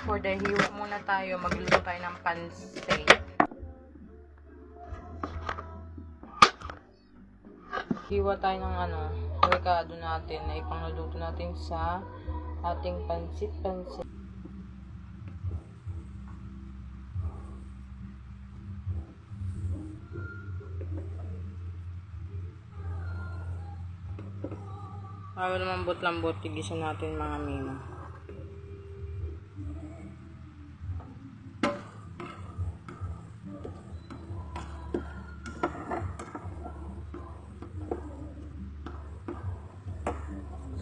For the hiwa muna tayo, magluluto tayo ng pansit. Hiwa tayo ng rekado natin na ipangluluto natin sa ating pansit. Para lambot-lambot, tigisan natin mga mima.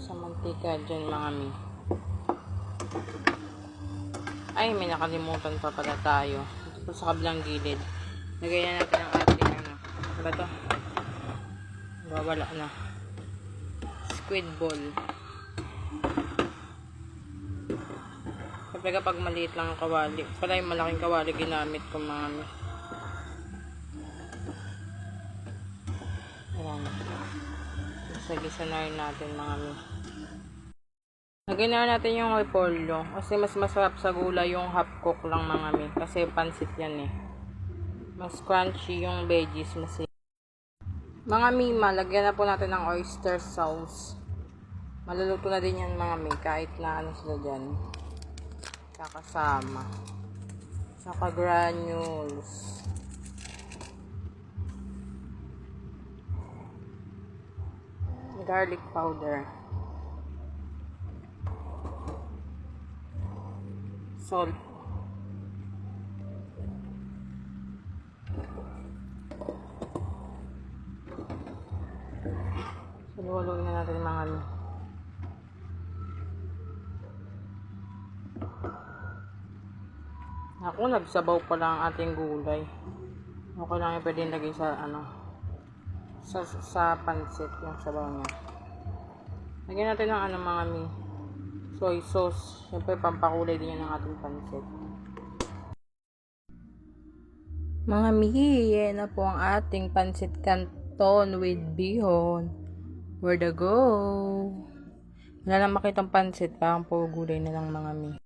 Sa mantika dyan mga mi. Ay, may nakalimutan pa pala tayo. Ito sa kabilang gilid. Lagay na natin ang ating ano ba to? Wala na. Squid ball. Kapag maliit lang ang kawali. Pala yung malaking kawali ginamit ko mga mi. Ayan. Gisa-gisa na rin natin mga mi. Lagyan na natin yung repolyo. Kasi mas masarap sa gulay yung half cook lang mga mi. Kasi pansit yan eh. Mas crunchy yung veggies. Mga mima, lagyan na po natin ng oyster sauce. Maluluto na din yan mga mi. Kahit na ano sila dyan. Kakasama. Saka granules. Garlic powder. Salt. Saluwaluin na natin mga ano. Ako, nagsabaw pa lang ang ating gulay. Okay lang yung pwede lagay sa sa pansit yung sabaw niya. Lagyan natin ng mga mi. Soy sauce. Siyempre, pampakulay din yan ng ating pansit. Mga mihi, yan na po ang ating pansit canton with bihon. Where to go? Wala lang makitang pansit, parang puro gulay na lang mga mi.